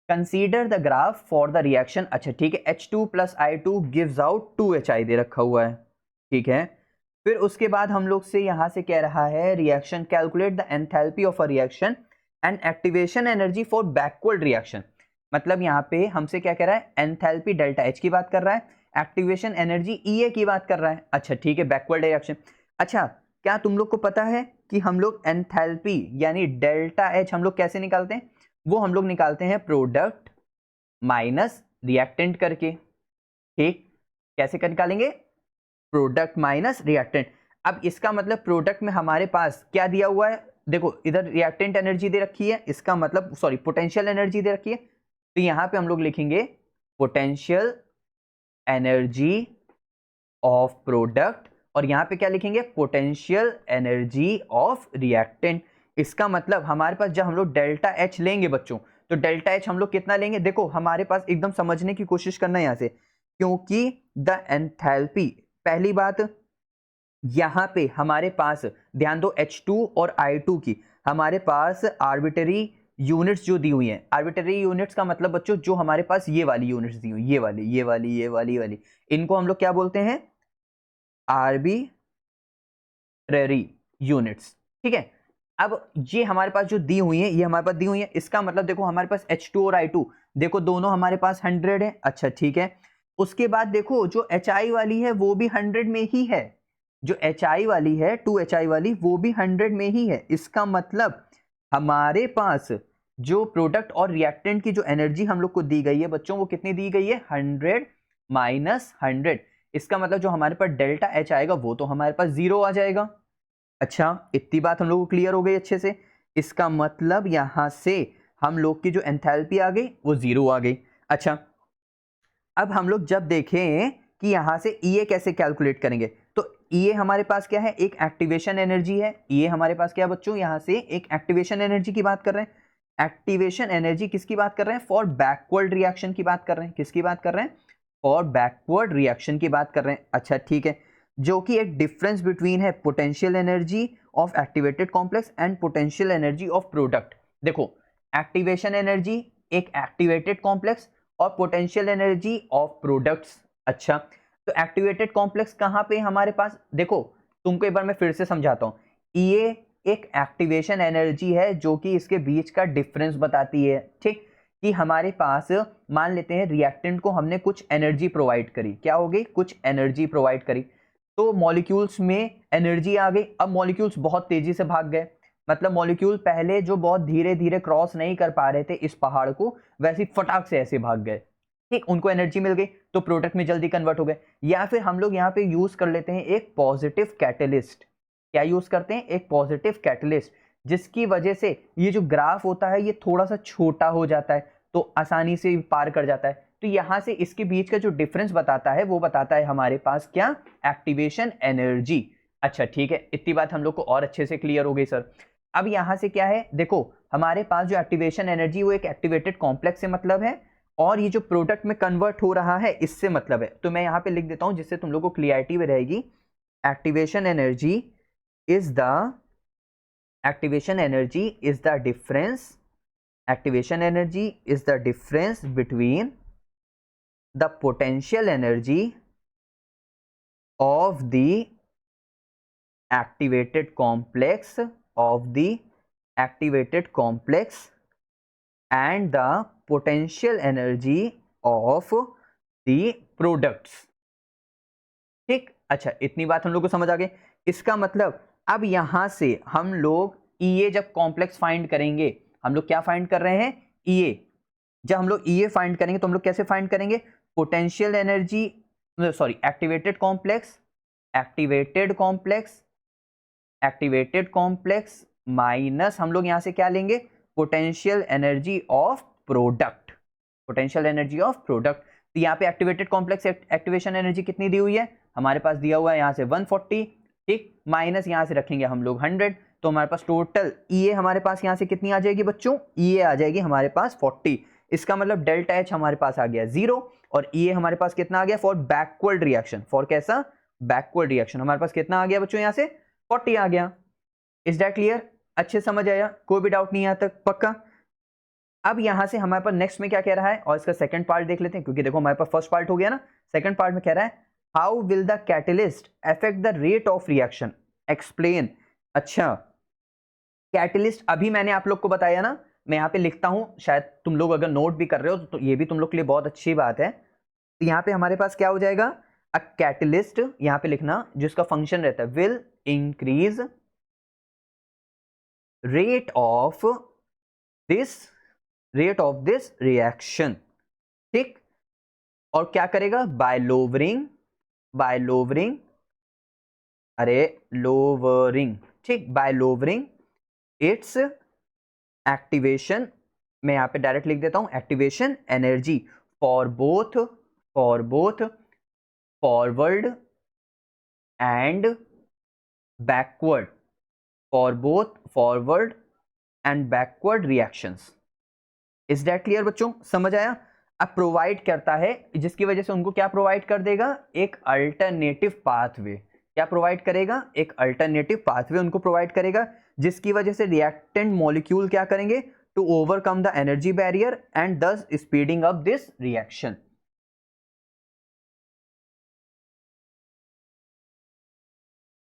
Consider the graph for the reaction. अच्छा ठीक है, H2 plus I2 gives out 2HI दे रखा हुआ है, ठीक है। फिर उसके बाद हम लोग से यहाँ से कह रहा है reaction calculate the enthalpy of a reaction and activation energy for backward reaction. मतलब यहाँ पे हमसे क्या कह रहा है, एंथैल्पी डेल्टा H की बात कर रहा है, एक्टिवेशन एनर्जी EA की बात कर रहा है। अच्छा ठीक है, बैकवर्ड रिएक्शन। अच्छा क्या तुम लोग को पता है कि हम लोग एंथैल्पी यानी डेल्टा H हम लोग कैसे निकालते हैं? वो हम लोग निकालते हैं प्रोडक्ट माइनस रिएक्टेंट करके, ठीक। कैसे निकालेंगे? Product minus reactant. अब इसका मतलब प्रोडक्ट में हमारे पास क्या दिया हुआ है, देखो इधर रिएक्टेंट एनर्जी दे रखी है, इसका मतलब सॉरी पोटेंशियल एनर्जी दे रखी है, तो यहां पे हम लोग लिखेंगे पोटेंशियल एनर्जी ऑफ प्रोडक्ट, और यहां पे क्या लिखेंगे, पोटेंशियल एनर्जी ऑफ रिएक्टेंट। इसका मतलब हमारे पास जब हम लोग डेल्टा H लेंगे बच्चों, तो डेल्टा H हम लोग कितना लेंगे, देखो हमारे पास एकदम समझने की कोशिश करना है यहां से, क्योंकि द एंथैल्पी, पहली बात यहां पे हमारे पास ध्यान दो H2 और I2 की हमारे पास आर्बिटरी यूनिट्स जो दी हुई हैं। आर्बिटरी यूनिट्स का मतलब बच्चों जो हमारे पास ये वाली यूनिट्स दी हुई, ये वाली ये वाली ये वाली ये वाली, इनको हम लोग क्या बोलते हैं, आर्बिट्ररी यूनिट्स, ठीक है। अब ये हमारे पास जो दी हुई है, ये हमारे पास दी हुई है, इसका मतलब देखो हमारे पास H2 और I2 देखो दोनों हमारे पास 100 है। अच्छा ठीक है, उसके बाद देखो जो HI वाली है वो भी 100 में ही है, जो HI वाली है 2HI वाली वो भी 100 में ही है। इसका मतलब हमारे पास जो प्रोडक्ट और रिएक्टेंट की जो एनर्जी हम लोग को दी गई है बच्चों, वो कितनी दी गई है, 100 माइनस 100। इसका मतलब जो हमारे पास डेल्टा H आएगा वो तो हमारे पास 0 आ जाएगा। अच्छा इतनी बात हम लोग को क्लियर हो गई अच्छे से। इसका मतलब यहां से हम लोग की जो एंथैल्पी आ गई वो 0 आ गई। अच्छा अब हम लोग जब देखें कि यहां से EA कैसे कैलकुलेट करेंगे, तो EA हमारे पास क्या है, एक एक्टिवेशन एनर्जी है। EA हमारे पास क्या है बच्चों, यहां से एक एक्टिवेशन एनर्जी की बात कर रहे हैं। एक्टिवेशन एनर्जी किसकी बात कर रहे हैं, फॉर बैकवर्ड रिएक्शन की बात कर रहे हैं। किसकी बात कर रहे हैं, फॉर बैकवर्ड रिएक्शन की बात कर रहे हैं। अच्छा ठीक है, जो कि एक डिफरेंस बिटवीन है potential energy of activated complex and potential energy of product. देखो एक्टिवेशन एनर्जी एक एक्टिवेटेड कॉम्प्लेक्स और पोटेंशियल एनर्जी ऑफ प्रोडक्ट्स। अच्छा तो एक्टिवेटेड कॉम्प्लेक्स कहां पे हमारे पास, देखो तुमको एक बार मैं फिर से समझाता हूं। ये एक एक्टिवेशन एनर्जी है जो कि इसके बीच का डिफरेंस बताती है, ठीक। कि हमारे पास मान लेते हैं रिएक्टेंट को हमने कुछ एनर्जी प्रोवाइड करी, क्या हो गई, कुछ एनर्जी प्रोवाइड करी, तो मॉलिक्यूल्स में एनर्जी आ गई। अब मॉलिक्यूल्स बहुत तेजी से भाग गए, मतलब मॉलिक्यूल पहले जो बहुत धीरे धीरे क्रॉस नहीं कर पा रहे थे इस पहाड़ को, वैसे फटाक से ऐसे भाग गए, ठीक। उनको एनर्जी मिल गई तो प्रोडक्ट में जल्दी कन्वर्ट हो गए। या फिर हम लोग यहाँ पे यूज कर लेते हैं एक पॉजिटिव कैटलिस्ट। क्या यूज करते हैं, एक पॉजिटिव कैटलिस्ट, जिसकी वजह से ये जो ग्राफ होता है ये थोड़ा सा छोटा हो जाता है, तो आसानी से पार कर जाता है। तो यहां से इसके बीच का जो डिफरेंस बताता है वो बताता है हमारे पास क्या, एक्टिवेशन एनर्जी। अच्छा ठीक है, इतनी बात हम लोग को और अच्छे से क्लियर हो गई सर। अब यहां से क्या है, देखो हमारे पास जो एक्टिवेशन एनर्जी वो एक एक्टिवेटेड कॉम्प्लेक्स से मतलब है, और ये जो प्रोडक्ट में कन्वर्ट हो रहा है इससे मतलब है। तो मैं यहां पे लिख देता हूं जिससे तुम लोगों को क्लियरिटी में रहेगी। Activation energy is the difference, activation energy is the difference between the potential energy of the activated complex and the potential energy of the products, ठीक। अच्छा इतनी बात हम लोग को समझ आ गई। इसका मतलब अब यहां से हम लोग EA जब कॉम्प्लेक्स फाइंड करेंगे, हम लोग क्या फाइंड कर रहे हैं, EA। जब हम लोग EA फाइंड करेंगे तो हम लोग कैसे फाइंड करेंगे, potential energy sorry activated complex minus हम लोग यहां से क्या लेंगे, पोटेंशियल एनर्जी ऑफ प्रोडक्ट, तो यहाँ पे एक्टिवेटेड कॉम्प्लेक्स एक्टिवेशन एनर्जी कितनी दी हुई है, हमारे पास दिया हुआ है यहाँ से 140, ठीक, माइनस यहाँ से रखेंगे हम लोग 100, तो हमारे पास टोटल EA हमारे पास यहाँ से कितनी आ जाएगी बच्चों, EA आ जाएगी हमारे पास 40। इसका मतलब डेल्टा H हमारे पास आ गया 0, और EA हमारे पास कितना आ गया, फॉर बैकवर्ड रिएक्शन, फॉर कैसा, बैकवर्ड रिएक्शन हमारे पास कितना आ गया बच्चों, यहाँ से 40 आ गया। इज दैट क्लियर, अच्छे समझ आया, कोई भी डाउट नहीं यहाँ तक, पक्का। अब यहां से हमारे पास नेक्स्ट में क्या कह रहा है, और इसका सेकंड पार्ट देख लेते हैं, क्योंकि देखो हमारे पास फर्स्ट पार्ट हो गया ना, सेकंड पार्ट में कह रहा है how will the catalyst affect the rate of reaction, explain. अच्छा, कैटलिस्ट अभी मैंने आप लोग को बताया ना, मैं यहाँ पे लिखता हूं, शायद तुम लोग अगर नोट भी कर रहे हो तो ये भी तुम लोग के लिए बहुत अच्छी बात है। तो यहाँ पे हमारे पास क्या हो जाएगा, अ कैटलिस्ट, यहाँ पे लिखना जिसका फंक्शन रहता है will increase rate of this reaction, ठीक। और क्या करेगा, बाय लोवरिंग लोवरिंग, ठीक, बाय लोवरिंग इट्स एक्टिवेशन, मैं यहां पे डायरेक्ट लिख देता हूं, activation energy for both forward and backward, for both forward and backward reactions. Is that clear बच्चों, समझ आया। अब प्रोवाइड करता है, जिसकी वजह से उनको क्या प्रोवाइड कर देगा, एक अल्टरनेटिव पाथवे, क्या प्रोवाइड करेगा, एक अल्टरनेटिव पाथवे उनको प्रोवाइड करेगा, जिसकी वजह से रिएक्टेंट मॉलिक्यूल क्या करेंगे, to overcome the energy barrier and thus speeding up this reaction.